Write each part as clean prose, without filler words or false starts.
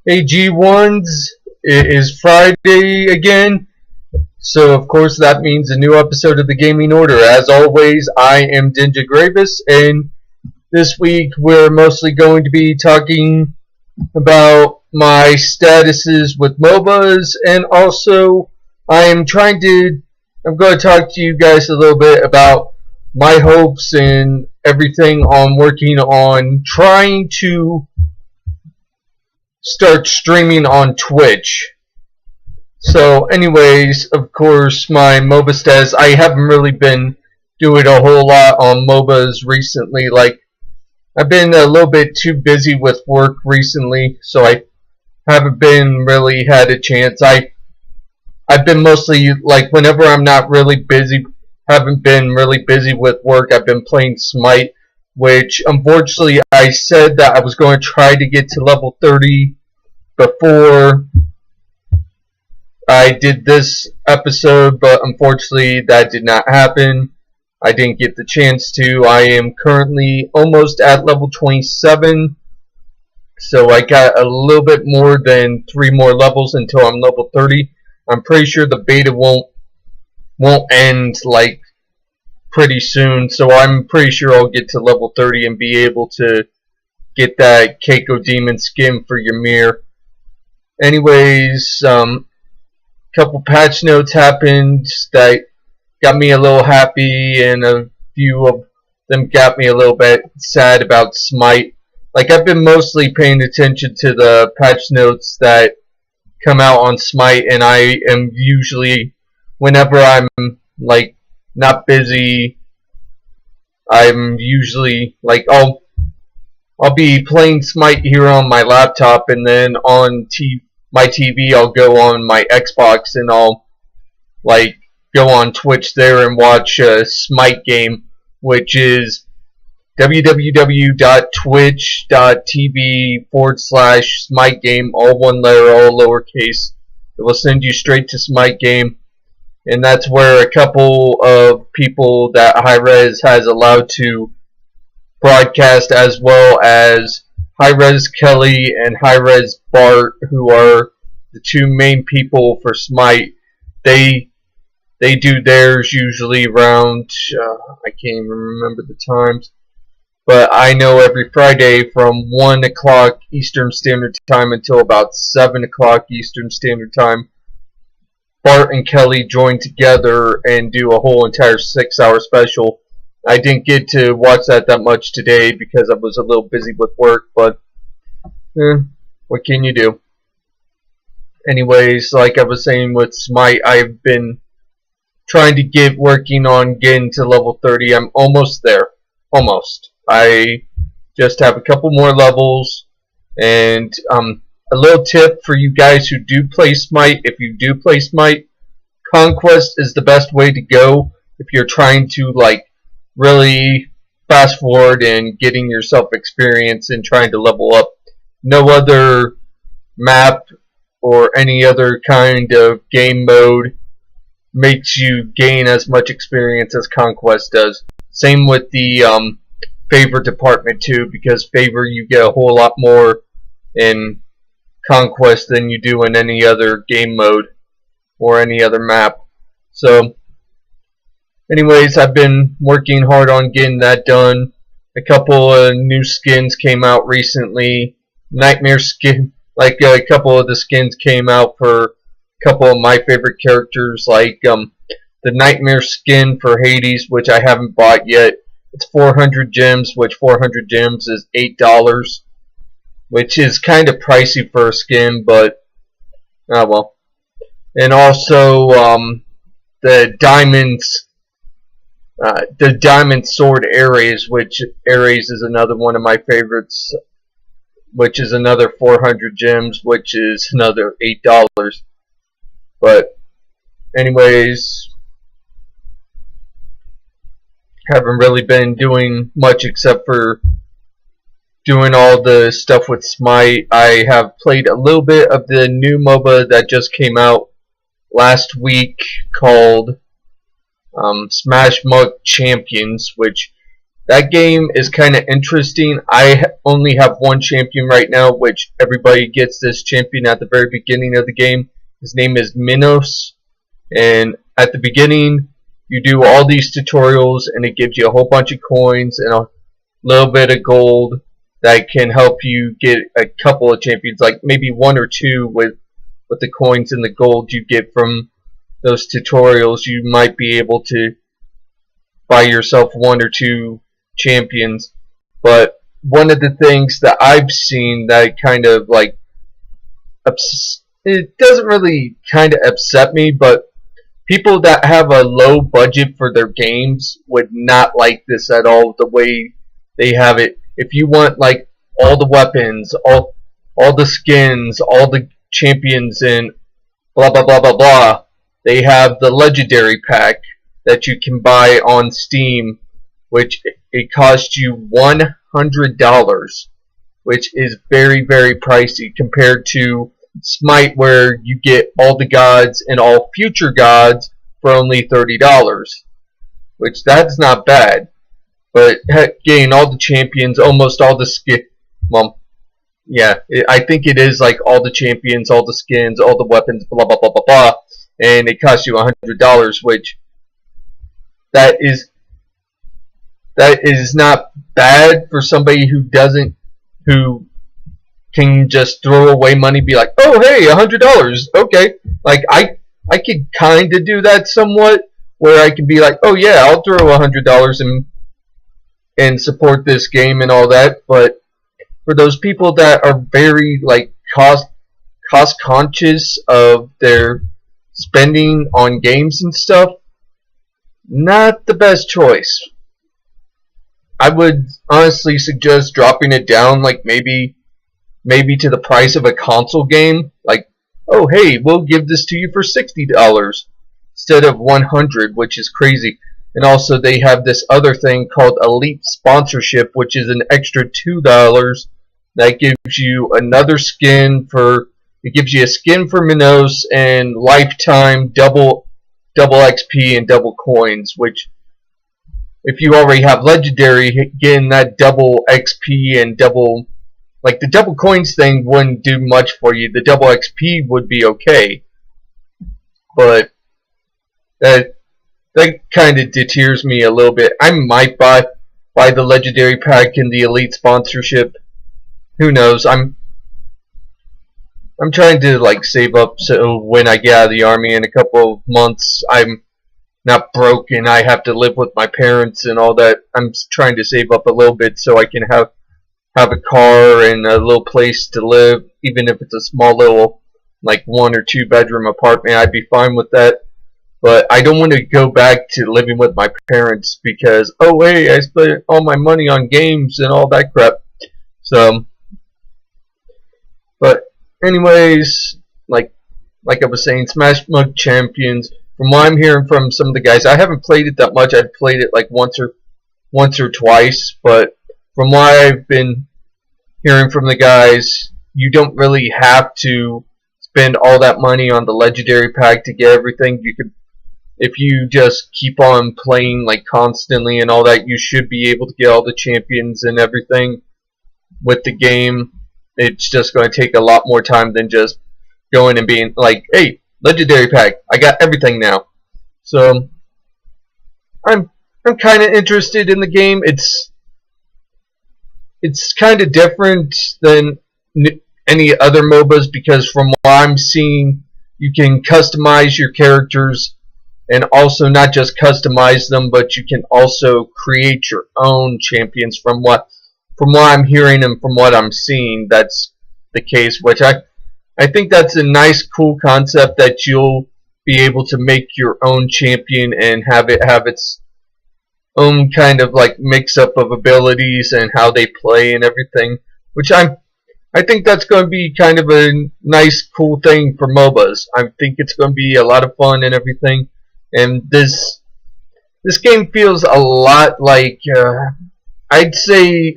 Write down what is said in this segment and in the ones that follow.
Hey G1s, it is Friday again, so of course that means a new episode of the Gaming Order. As always, I am Dinja Gravis, and this week we're mostly going to be talking about my statuses with MOBAs, and also I'm going to talk to you guys a little bit about my hopes and everything on working on trying to start streaming on Twitch. So anyways, of course, my MOBA status, I haven't really been doing a whole lot on MOBAs recently. Like, I've been a little bit too busy with work recently, so I haven't been really had a chance. I've been mostly, like, whenever I'm not really busy, haven't been really busy with work, I've been playing Smite, which unfortunately I said that I was going to try to get to level 30 before I did this episode, but unfortunately that did not happen. I didn't get the chance to. I am currently almost at level 27, so I got a little bit more than 3 more levels until I'm level 30. I'm pretty sure the beta won't end like pretty soon, so I'm pretty sure I'll get to level 30 and be able to get that Keiko Demon skin for Ymir. Anyways, couple patch notes happened that got me a little happy, and a few of them got me a little bit sad about Smite. Like, I've been mostly paying attention to the patch notes that come out on Smite, and I am usually, whenever I'm like not busy, I'm usually like I'll be playing Smite here on my laptop, and then on my TV I'll go on my Xbox and I'll like go on Twitch there and watch a Smite game, which is www.twitch.tv/Smite game, all one letter, all lowercase. It will send you straight to Smite game, and that's where a couple of people that Hi-Rez has allowed to broadcast, as well as Hi-Rez Kelly and Hi-Rez Bart, who are the two main people for Smite. They do theirs usually around, I can't even remember the times, but I know every Friday from 1 o'clock Eastern Standard Time until about 7 o'clock Eastern Standard Time, Bart and Kelly join together and do a whole entire 6-hour special. I didn't get to watch that much today because I was a little busy with work, but what can you do? Anyways, like I was saying with Smite, I've been trying to get working on getting to level 30. I'm almost there. Almost. I just have a couple more levels, and a little tip for you guys who do play Smite: if you do play Smite, Conquest is the best way to go if you're trying to like really fast forward and getting yourself experience and trying to level up. No other map or any other kind of game mode makes you gain as much experience as Conquest does. Same with the favor department too, because favor you get a whole lot more in Conquest than you do in any other game mode or any other map. So anyways, I've been working hard on getting that done. A couple of new skins came out recently. Nightmare skin, like a couple of the skins came out for a couple of my favorite characters, like the Nightmare skin for Hades, which I haven't bought yet. It's 400 gems, which 400 gems is $8, which is kind of pricey for a skin, but oh well. And also the diamond sword Ares, which Ares is another one of my favorites, which is another 400 gems, which is another $8. But anyways, haven't really been doing much except for doing all the stuff with Smite. I have played a little bit of the new MOBA that just came out last week called Smash Mug Champions, which That game is kind of interesting. I only have one champion right now, which everybody gets this champion at the very beginning of the game. His name is Minos, and at the beginning you do all these tutorials and it gives you a whole bunch of coins and a little bit of gold that can help you get a couple of champions, like maybe one or two with the coins and the gold you get from those tutorials. You might be able to buy yourself one or two champions. But one of the things that I've seen that kind of like it doesn't really kind of upset me, but people that have a low budget for their games would not like this at all, the way they have it. If you want like all the weapons, all the skins, all the champions, and blah blah blah blah blah, they have the legendary pack that you can buy on Steam, which it costs you $100, which is very, very pricey compared to Smite, where you get all the gods and all future gods for only $30, which that's not bad. But getting all the champions, almost all the skin, well, yeah, I think it is like all the champions, all the skins, all the weapons, blah blah blah blah blah, and it costs you $100, which that is not bad for somebody who can just throw away money, be like, oh hey, $100, okay. Like I could kind of do that somewhat, where I could be like, oh yeah, I'll throw $100 and support this game and all that. But for those people that are very like cost conscious of their spending on games and stuff, not the best choice. I would honestly suggest dropping it down, like maybe to the price of a console game. Like, oh hey, we'll give this to you for $60 instead of $100, which is crazy. And also they have this other thing called Elite Sponsorship, which is an extra $2 that gives you another skin for. It gives you a skin for Minos and lifetime double XP and double coins, which if you already have legendary, getting that double XP and double, like the double coins thing wouldn't do much for you. The double XP would be okay, but that kind of deters me a little bit. I might buy the legendary pack and the Elite Sponsorship. Who knows? I'm trying to like save up so when I get out of the army in a couple of months, I'm not broke and I have to live with my parents and all that. I'm trying to save up a little bit so I can have a car and a little place to live, even if it's a small little like 1 or 2 bedroom apartment. I'd be fine with that. But I don't want to go back to living with my parents because, oh hey, I spent all my money on games and all that crap. So, but anyways, like I was saying, Smash Mug Champions, from what I'm hearing from some of the guys, I haven't played it that much. I've played it like once or twice, but from what I've been hearing from the guys, you don't really have to spend all that money on the legendary pack to get everything. You could, if you just keep on playing like constantly and all that, you should be able to get all the champions and everything with the game. It's just going to take a lot more time than just going and being like, hey, legendary pack, I got everything now. So I'm kind of interested in the game. It's kind of different than any other MOBAs because from what I'm seeing, you can customize your characters, and also not just customize them, but you can also create your own champions. From what I'm hearing and from what I'm seeing, that's the case, which I think that's a nice, cool concept, that you'll be able to make your own champion and have it have its own kind of like mix-up of abilities and how they play and everything, which I think that's going to be kind of a nice, cool thing for MOBAs. I think it's going to be a lot of fun and everything, and this game feels a lot like I'd say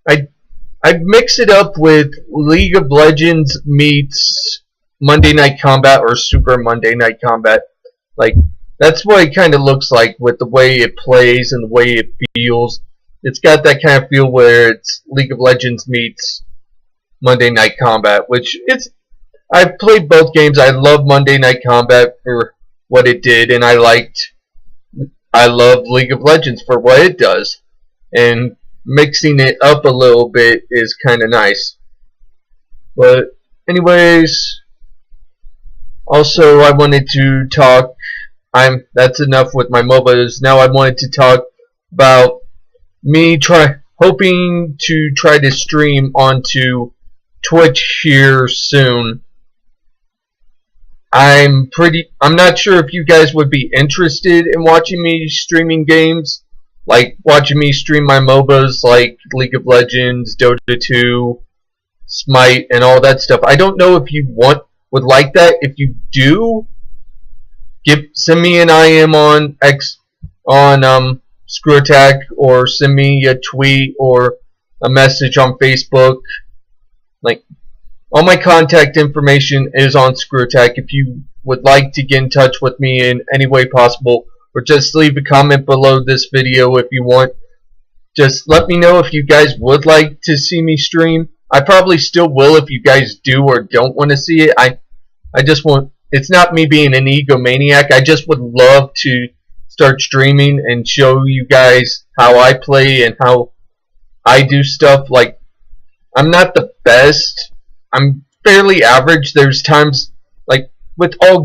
I'd mix it up with League of Legends meets Monday Night Combat or Super Monday Night Combat. Like That's what it kind of looks like with the way it plays and the way it feels. It's got that kind of feel where it's League of Legends meets Monday Night Combat, which it's. I've played both games. I love Monday Night Combat for what it did, and I love League of Legends for what it does. And mixing it up a little bit is kind of nice. But anyways, also I wanted to talk. That's enough with my MOBAs. Now I wanted to talk about me hoping to try to stream onto Twitch here soon. I'm not sure if you guys would be interested in watching me streaming games, like watching me stream my MOBAs like League of Legends, Dota 2, Smite, and all that stuff. I don't know if you would like that. If you do, send me an IM on Screw Attack, or send me a tweet or a message on Facebook. Like, all my contact information is on Screw Attack. If you would like to get in touch with me in any way possible, or just leave a comment below this video if you want. Just let me know if you guys would like to see me stream. I probably still will if you guys do or don't want to see it. I just want. It's not me being an egomaniac. I just would love to start streaming and show you guys how I play and how I do stuff. Like, I'm not the best. I'm fairly average. There's times, like with all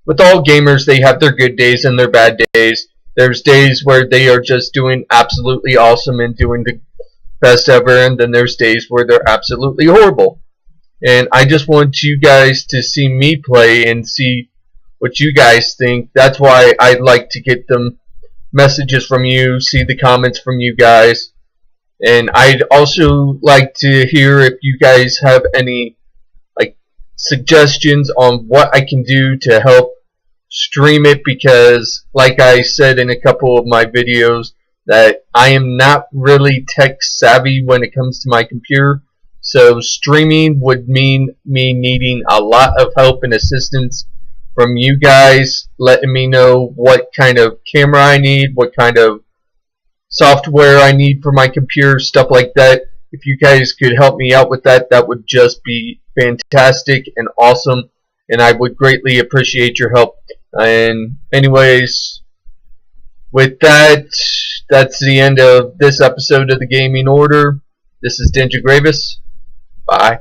gamers, they have their good days and their bad days. There's days where they are just doing absolutely awesome and doing the best ever, and then there's days where they're absolutely horrible. And I just want you guys to see me play and see what you guys think. That's why I'd like to get them messages from you, see the comments from you guys. And I'd also like to hear if you guys have any suggestions on what I can do to help stream it, because like I said in a couple of my videos, that I am not really tech savvy when it comes to my computer. So streaming would mean me needing a lot of help and assistance from you guys, letting me know what kind of camera I need, what kind of software I need for my computer, stuff like that. If you guys could help me out with that, that would just be fantastic and awesome, and I would greatly appreciate your help. And anyways, with that, that's the end of this episode of the Gaming Order. This is Dinja Gravis. Bye.